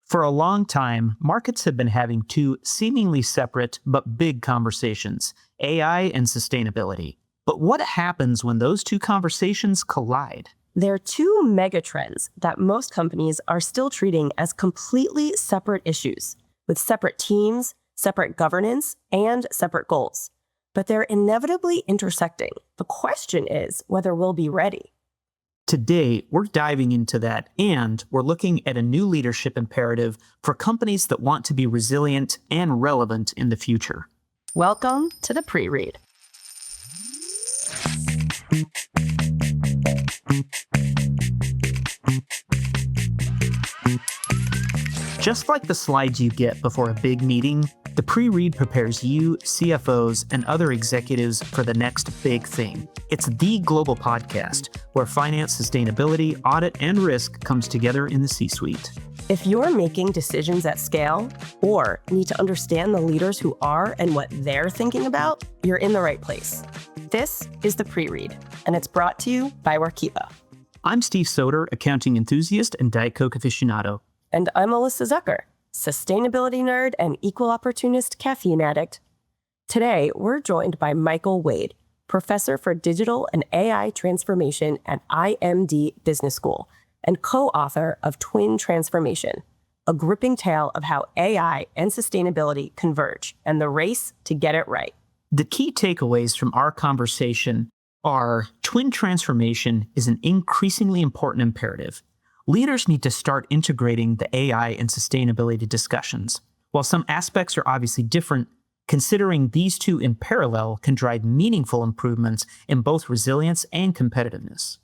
For a long time, markets have been having two seemingly separate but big conversations, AI and sustainability. But what happens when those two conversations collide? There are two megatrends that most companies are still treating as completely separate issues, with separate teams, separate governance, and separate goals. But they're inevitably intersecting. The question is whether we'll be ready. Today, we're diving into that, and we're looking at a new leadership imperative for companies that want to be resilient and relevant in the future. Welcome to the pre-read. Just like the slides you get before a big meeting, the pre-read prepares you, CFOs, and other executives for the next big thing. It's the global podcast where finance, sustainability, audit, and risk comes together in the C-suite. If you're making decisions at scale or need to understand the leaders who are and what they're thinking about, you're in the right place. This is the pre-read, and it's brought to you by Workiva. I'm Steve Soter, accounting enthusiast and Diet Coke aficionado. And I'm Alyssa Zucker, sustainability nerd and equal opportunist caffeine addict. Today, we're joined by Michael Wade, professor for digital and AI transformation at IMD Business School and co-author of Twin Transformation, a gripping tale of how AI and sustainability converge and the race to get it right. The key takeaways from our conversation are twin transformation is an increasingly important imperative. Leaders need to start integrating the AI and sustainability discussions. While some aspects are obviously different, considering these two in parallel can drive meaningful improvements in both resilience and competitiveness.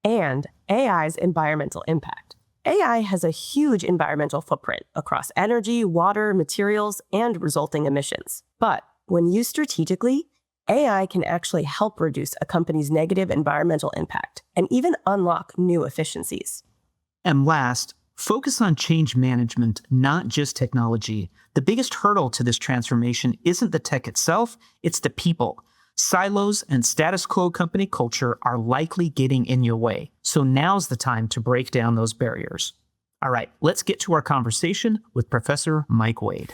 And AI's environmental impact. AI has a huge environmental footprint across energy, water, materials, and resulting emissions. But when used strategically, AI can actually help reduce a company's negative environmental impact and even unlock new efficiencies. And last, focus on change management, not just technology. The biggest hurdle to this transformation isn't the tech itself, it's the people. Silos and status quo company culture are likely getting in your way. So now's the time to break down those barriers. All right, let's get to our conversation with Professor Mike Wade.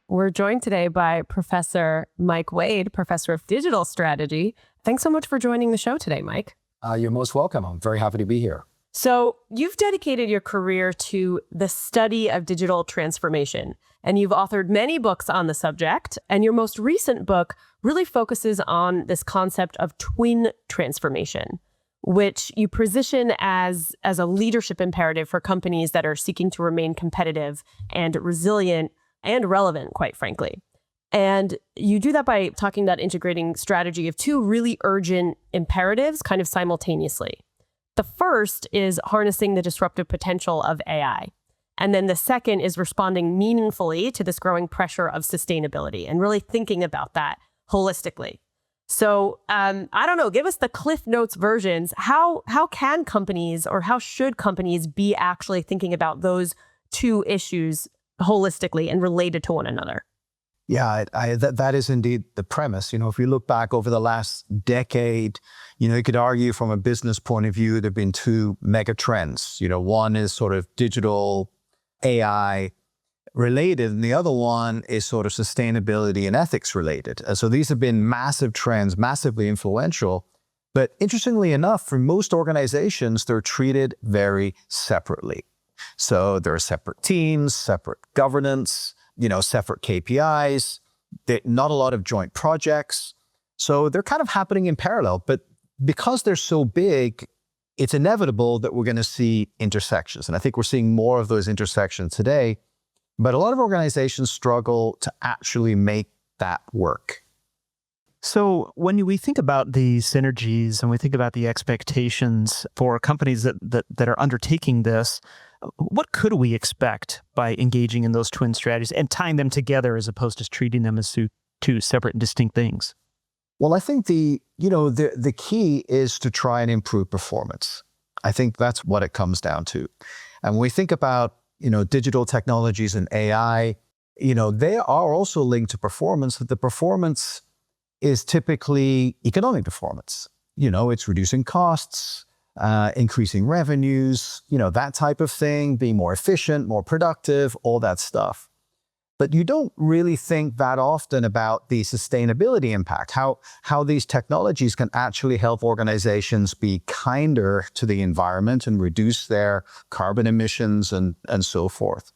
We're joined today by Professor Mike Wade, Professor of Digital Strategy. Thanks so much for joining the show today, Mike. You're most welcome. I'm very happy to be here. So you've dedicated your career to the study of digital transformation, and you've authored many books on the subject. And your most recent book really focuses on this concept of twin transformation, which you position as a leadership imperative for companies that are seeking to remain competitive and resilient and relevant, quite frankly. And you do that by talking about integrating strategy of two really urgent imperatives kind of simultaneously. The first is harnessing the disruptive potential of AI. And then the second is responding meaningfully to this growing pressure of sustainability and really thinking about that holistically. So I don't know, give us the Cliff Notes versions. How can companies or how should companies be actually thinking about those two issues holistically and related to one another? Yeah, that is indeed the premise. If you look back over the last decade, you could argue from a business point of view, there have been two mega trends. One is sort of digital AI related, and the other one is sort of sustainability and ethics related. And so these have been massive trends, massively influential. But interestingly enough, for most organizations, they're treated very separately. So there are separate teams, separate governance, separate KPIs, not a lot of joint projects. So they're kind of happening in parallel, but because they're so big, it's inevitable that we're going to see intersections. And I think we're seeing more of those intersections today, but a lot of organizations struggle to actually make that work. So when we think about the synergies and we think about the expectations for companies that are undertaking this, what could we expect by engaging in those twin strategies and tying them together as opposed to treating them as two separate and distinct things? Well, I think the key is to try and improve performance. I think that's what it comes down to. And when we think about, digital technologies and AI, they are also linked to performance, but the performance is typically economic performance. It's reducing costs, increasing revenues, that type of thing, being more efficient, more productive, all that stuff. But you don't really think that often about the sustainability impact, how these technologies can actually help organizations be kinder to the environment and reduce their carbon emissions and so forth.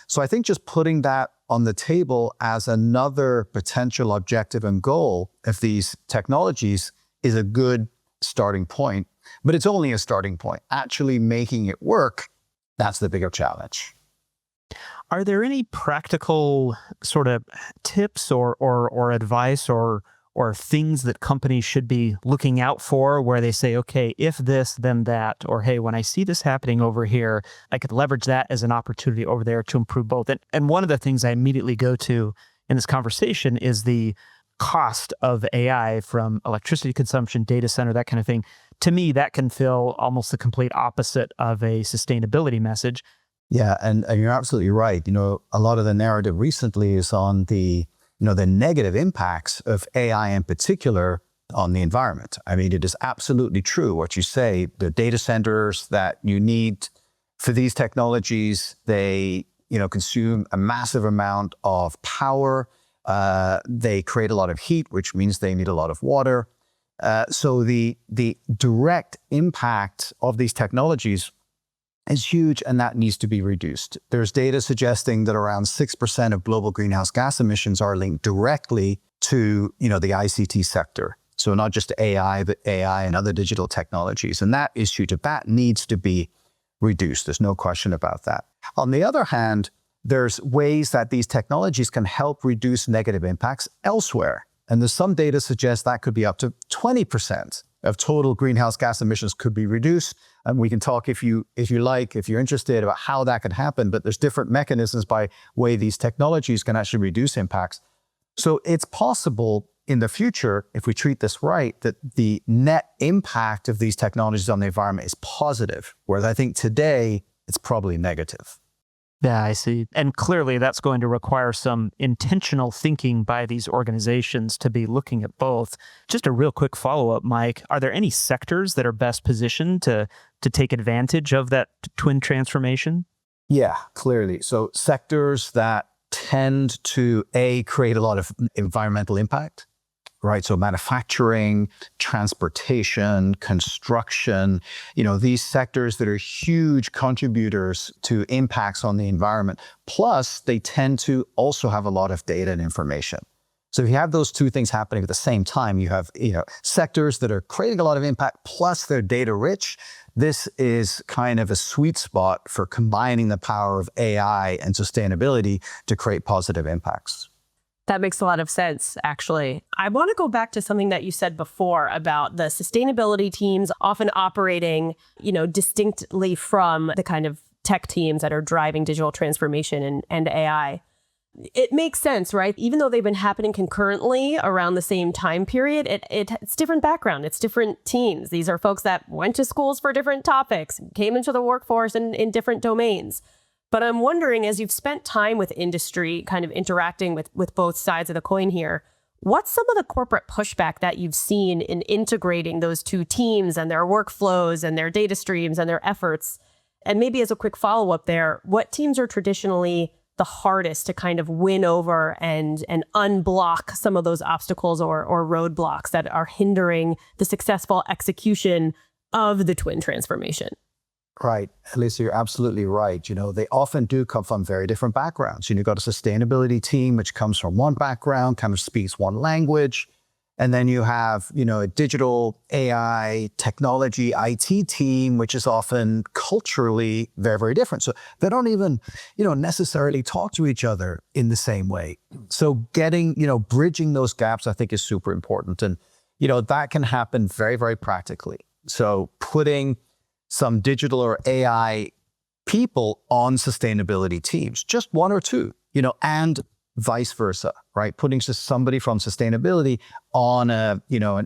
So I think just putting that on the table as another potential objective and goal of these technologies is a good starting point, but it's only a starting point. Actually making it work, that's the bigger challenge. Are there any practical sort of tips or advice or things that companies should be looking out for where they say, okay, if this, then that, or hey, when I see this happening over here, I could leverage that as an opportunity over there to improve both? And one of the things I immediately go to in this conversation is the cost of AI from electricity consumption, data center, that kind of thing. To me, that can feel almost the complete opposite of a sustainability message. Yeah, and you're absolutely right. A lot of the narrative recently is on the negative impacts of AI in particular on the environment. I mean, it is absolutely true what you say. The data centers that you need for these technologies, they consume a massive amount of power. They create a lot of heat, which means they need a lot of water. So the direct impact of these technologies is huge, and that needs to be reduced. There's data suggesting that around 6% of global greenhouse gas emissions are linked directly to, the ICT sector. So not just AI, but AI and other digital technologies. And that is huge. That needs to be reduced. There's no question about that. On the other hand, there's ways that these technologies can help reduce negative impacts elsewhere. And there's some data suggests that could be up to 20% of total greenhouse gas emissions could be reduced. And we can talk if you're interested about how that could happen, but there's different mechanisms by way these technologies can actually reduce impacts. So it's possible in the future, if we treat this right, that the net impact of these technologies on the environment is positive, whereas I think today it's probably negative. Yeah, I see. And clearly that's going to require some intentional thinking by these organizations to be looking at both. Just a real quick follow-up, Mike. Are there any sectors that are best positioned to take advantage of that twin transformation? Yeah, clearly. So sectors that tend to, create a lot of environmental impact, right? So manufacturing, transportation, construction, these sectors that are huge contributors to impacts on the environment. Plus, they tend to also have a lot of data and information. So if you have those two things happening at the same time, you have, sectors that are creating a lot of impact, plus they're data rich. This is kind of a sweet spot for combining the power of AI and sustainability to create positive impacts. That makes a lot of sense, actually. I want to go back to something that you said before about the sustainability teams often operating, distinctly from the kind of tech teams that are driving digital transformation and AI. It makes sense, right? Even though they've been happening concurrently around the same time period, it's different background. It's different teams. These are folks that went to schools for different topics, came into the workforce in different domains. But I'm wondering, as you've spent time with industry, kind of interacting with both sides of the coin here, what's some of the corporate pushback that you've seen in integrating those two teams and their workflows and their data streams and their efforts? And maybe as a quick follow-up there, what teams are traditionally the hardest to kind of win over and unblock some of those obstacles or roadblocks that are hindering the successful execution of the twin transformation? Right. Alyssa, you're absolutely right. They often do come from very different backgrounds. You've got a sustainability team, which comes from one background, kind of speaks one language. And then you have, a digital AI technology IT team, which is often culturally very, very different. So they don't even, necessarily talk to each other in the same way. So getting, bridging those gaps, I think is super important. And, that can happen very, very practically. So putting some digital or AI people on sustainability teams, just one or two, and vice versa, right? Putting just somebody from sustainability on an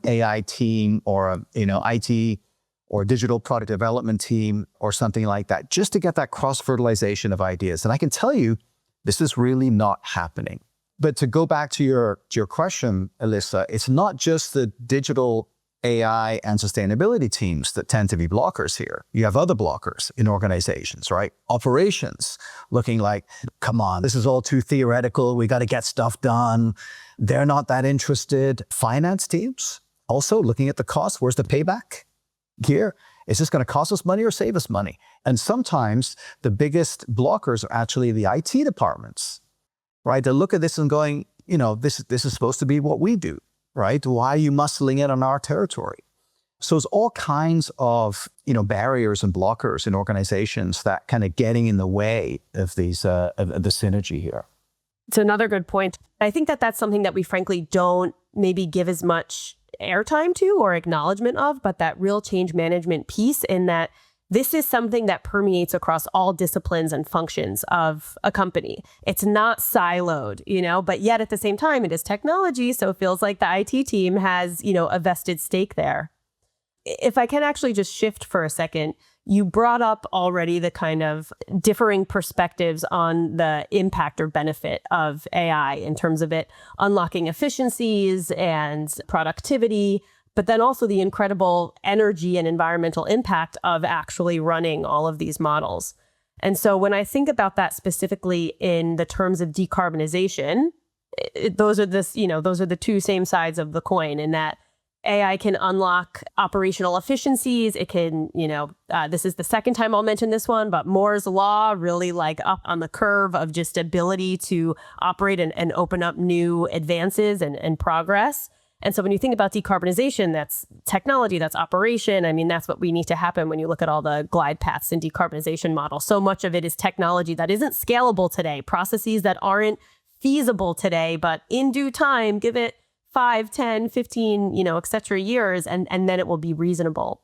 AI team or a, IT or digital product development team or something like that, just to get that cross-fertilization of ideas. And I can tell you, this is really not happening. But to go back to your question, Alyssa, it's not just the digital AI and sustainability teams that tend to be blockers here. You have other blockers in organizations, right? Operations looking like, come on, this is all too theoretical. We got to get stuff done. They're not that interested. Finance teams also looking at the cost. Where's the payback here? Is this going to cost us money or save us money? And sometimes the biggest blockers are actually the IT departments, right? They look at this and going, this is supposed to be what we do, right? Why are you muscling in on our territory? So it's all kinds of, barriers and blockers in organizations that kind of getting in the way of these, of the synergy here. It's another good point. I think that that's something that we frankly don't maybe give as much airtime to or acknowledgement of, but that real change management piece in that this is something that permeates across all disciplines and functions of a company. It's not siloed, but yet at the same time, it is technology. So it feels like the IT team has, a vested stake there. If I can actually just shift for a second, you brought up already the kind of differing perspectives on the impact or benefit of AI in terms of it unlocking efficiencies and productivity, but then also the incredible energy and environmental impact of actually running all of these models. And so when I think about that specifically in the terms of decarbonization, those are the two same sides of the coin in that AI can unlock operational efficiencies. It can, this is the second time I'll mention this one, but Moore's Law really up on the curve of just ability to operate and open up new advances and progress. And so when you think about decarbonization, that's technology, that's operation. I mean, that's what we need to happen when you look at all the glide paths and decarbonization models. So much of it is technology that isn't scalable today, processes that aren't feasible today, but in due time, give it 5, 10, 15, et cetera years, and then it will be reasonable.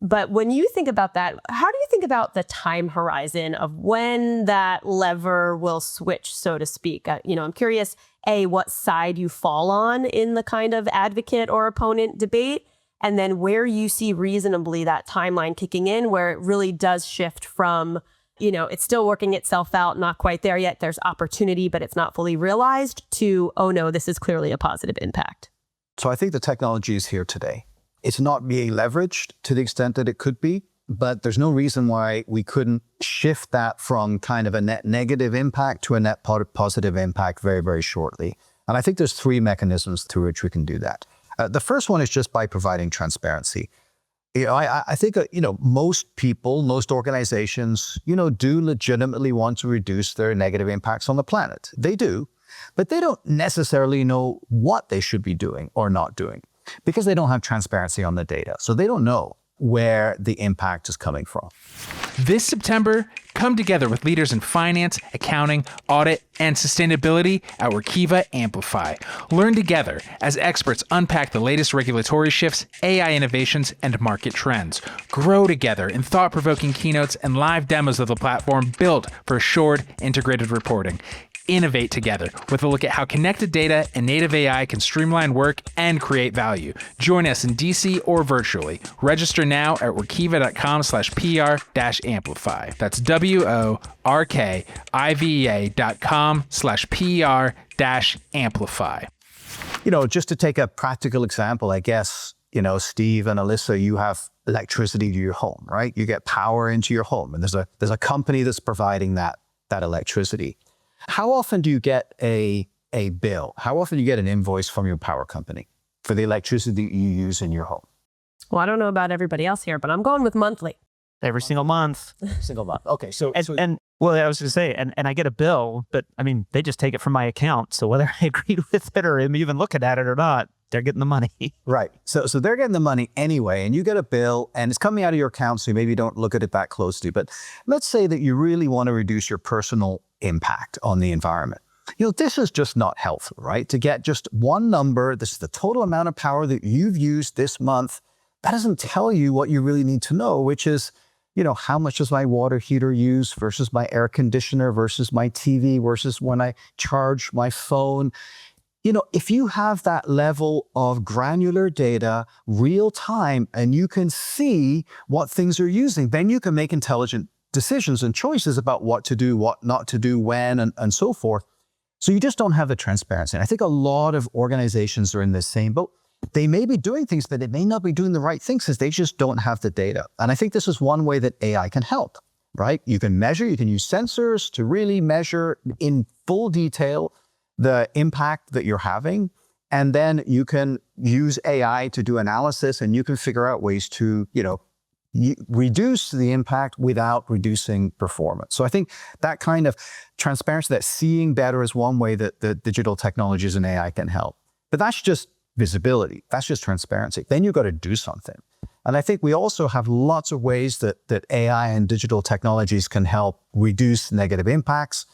But when you think about that, how do you think about the time horizon of when that lever will switch, so to speak? I'm curious, A, what side you fall on in the kind of advocate or opponent debate, and then where you see reasonably that timeline kicking in, where it really does shift from, it's still working itself out, not quite there yet. There's opportunity, but it's not fully realized, to, oh no, this is clearly a positive impact. So I think the technology is here today. It's not being leveraged to the extent that it could be, but there's no reason why we couldn't shift that from kind of a net negative impact to a net positive impact very, very shortly. And I think there's 3 mechanisms through which we can do that. The first one is just by providing transparency. I think, most people, most organizations, do legitimately want to reduce their negative impacts on the planet. They do, but they don't necessarily know what they should be doing or not doing because they don't have transparency on the data. So they don't know where the impact is coming from. This September, come together with leaders in finance, accounting, audit, and sustainability at Workiva Amplify. Learn together as experts unpack the latest regulatory shifts, AI innovations, and market trends. Grow together in thought-provoking keynotes and live demos of the platform built for assured, integrated reporting. Innovate together with a look at how connected data and native AI can streamline work and create value. Join us in DC or virtually. Register now at workiva.com/PR-amplify. That's workiva.com/PR-amplify. Just to take a practical example, I guess, Steve and Alyssa, you have electricity to your home, right? You get power into your home, and there's a company that's providing that electricity. How often do you get a bill? How often do you get an invoice from your power company for the electricity that you use in your home? Well, I don't know about everybody else here, but I'm going with monthly. Every single month. Single month. Okay. I was going to say, and I get a bill, but I mean, they just take it from my account. So whether I agreed with it or am even looking at it or not, they're getting the money. Right. So they're getting the money anyway, and you get a bill and it's coming out of your account, so you maybe don't look at it that closely. But let's say that you really want to reduce your personal impact on the environment. This is just not helpful, right? To get just one number, this is the total amount of power that you've used this month. That doesn't tell you what you really need to know, which is, how much does my water heater use versus my air conditioner versus my TV versus when I charge my phone. If you have that level of granular data, real time, and you can see what things are using, then you can make intelligent decisions and choices about what to do, what not to do, when, and so forth. So you just don't have the transparency. And I think a lot of organizations are in the same boat. they may be doing things, but they may not be doing the right things because they just don't have the data. And I think this is one way that AI can help, right? You can measure, you can use sensors to really measure in full detail the impact that you're having. And then you can use AI to do analysis, and you can figure out ways to, reduce the impact without reducing performance. So I think that kind of transparency, that seeing better, is one way that the digital technologies and AI can help. But that's just visibility. That's just transparency. Then you've got to do something. And I think we also have lots of ways that AI and digital technologies can help reduce negative impacts.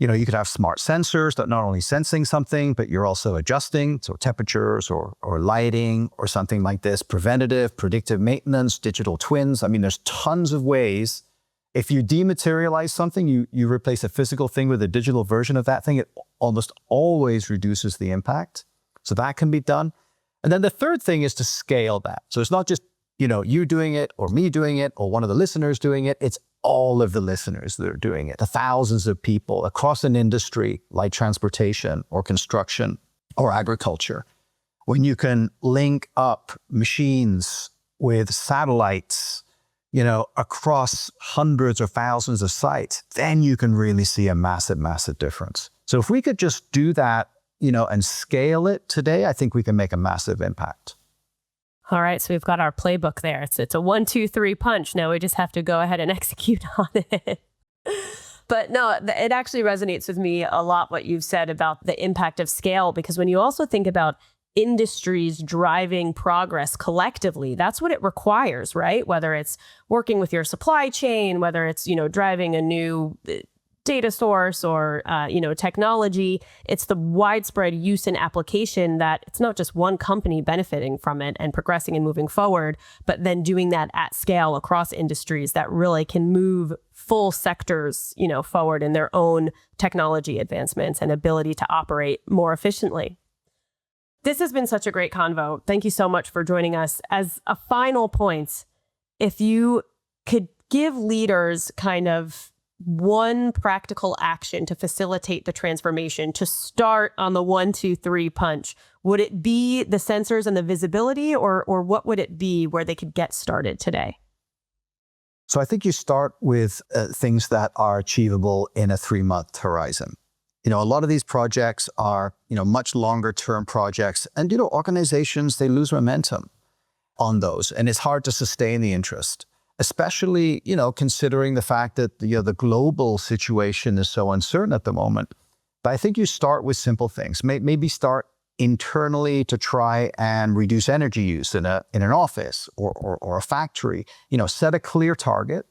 You could have smart sensors that not only sensing something, but you're also adjusting, so temperatures or lighting or something like this, preventative, predictive maintenance, digital twins. I mean, there's tons of ways. If you dematerialize something, you replace a physical thing with a digital version of that thing, it almost always reduces the impact. So that can be done. And then the third thing is to scale that. So it's not just, you doing it or me doing it or one of the listeners doing it. It's all of the listeners that are doing it, the thousands of people across an industry like transportation or construction or agriculture. When you can link up machines with satellites, across hundreds or thousands of sites, then you can really see a massive, massive difference. So if we could just do that, and scale it today, I think we can make a massive impact. All right, so we've got our playbook there. It's a 1, 2, 3 punch. Now we just have to go ahead and execute on it. But no, it actually resonates with me a lot what you've said about the impact of scale, because when you also think about industries driving progress collectively, that's what it requires, right? Whether it's working with your supply chain, whether it's, driving a new data source or, technology, it's the widespread use and application that it's not just one company benefiting from it and progressing and moving forward, but then doing that at scale across industries that really can move full sectors, forward in their own technology advancements and ability to operate more efficiently. This has been such a great convo. Thank you so much for joining us. As a final point, if you could give leaders kind of one practical action to facilitate the transformation, to start on the 1, 2, 3 punch, would it be the sensors and the visibility, or what would it be where they could get started today? So I think you start with things that are achievable in a 3-month horizon. A lot of these projects are, much longer term projects, and, organizations, they lose momentum on those, and it's hard to sustain the interest. Especially, considering the fact that the global situation is so uncertain at the moment. But I think you start with simple things. Maybe start internally to try and reduce energy use in an office or a factory. Set a clear target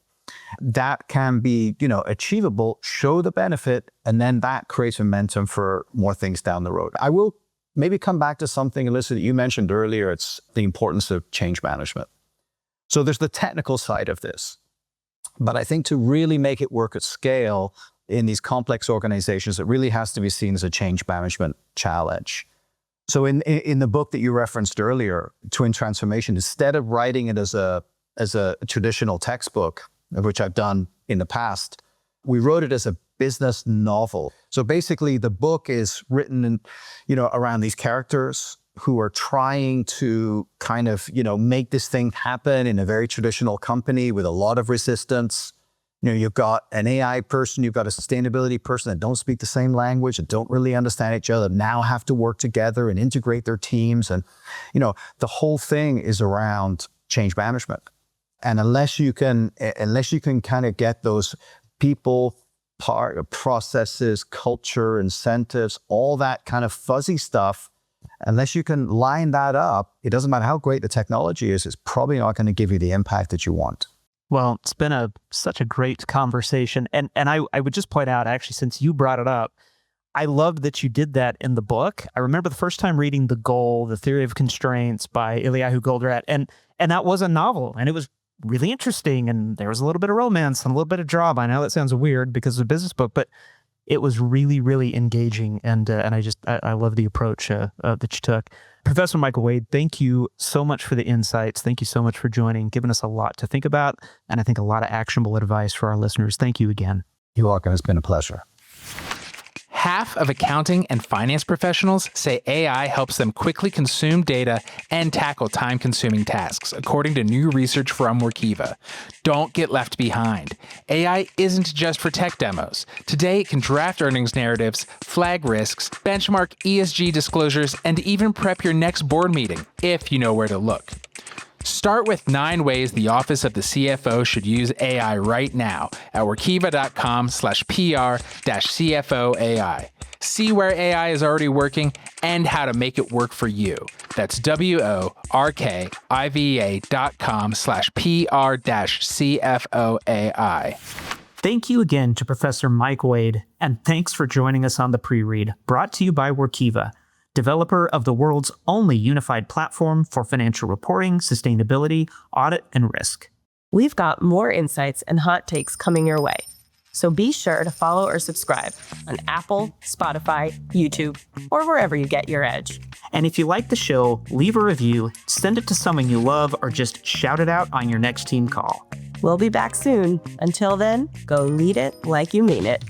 that can be achievable. Show the benefit, and then that creates momentum for more things down the road. I will maybe come back to something, Alyssa, that you mentioned earlier. It's the importance of change management. So there's the technical side of this, but I think to really make it work at scale in these complex organizations, it really has to be seen as a change management challenge. So in the book that you referenced earlier, Twin Transformation, instead of writing it as a traditional textbook, of which I've done in the past, we wrote it as a business novel. So basically the book is written around these characters who are trying to kind of, make this thing happen in a very traditional company with a lot of resistance. You've got an AI person, you've got a sustainability person that don't speak the same language, that don't really understand each other, now have to work together and integrate their teams. And, the whole thing is around change management. And unless you can kind of get those people, processes, culture, incentives, all that kind of fuzzy stuff, unless you can line that up, it doesn't matter how great the technology is, it's probably not going to give you the impact that you want. Well, it's been such a great conversation. And I would just point out, actually, since you brought it up, I loved that you did that in the book. I remember the first time reading The Goal, The Theory of Constraints by Eliyahu Goldratt, and that was a novel, and it was really interesting, and there was a little bit of romance and a little bit of drama. I know that sounds weird because it's a business book, but it was really, really engaging, and I love the approach that you took. Professor Michael Wade, thank you so much for the insights. Thank you so much for joining, giving us a lot to think about, and I think a lot of actionable advice for our listeners. Thank you again. You're welcome. It's been a pleasure. Half of accounting and finance professionals say AI helps them quickly consume data and tackle time-consuming tasks, according to new research from Workiva. Don't get left behind. AI isn't just for tech demos. Today, it can draft earnings narratives, flag risks, benchmark ESG disclosures, and even prep your next board meeting, if you know where to look. Start with 9 ways the Office of the CFO should use AI right now at workiva.com/PR-CFOAI. See where AI is already working and how to make it work for you. That's workiva.com/PR-CFOAI. Thank you again to Professor Mike Wade, and thanks for joining us on the pre-read, brought to you by Workiva, developer of the world's only unified platform for financial reporting, sustainability, audit, and risk. We've got more insights and hot takes coming your way. So be sure to follow or subscribe on Apple, Spotify, YouTube, or wherever you get your edge. And if you like the show, leave a review, send it to someone you love, or just shout it out on your next team call. We'll be back soon. Until then, go lead it like you mean it.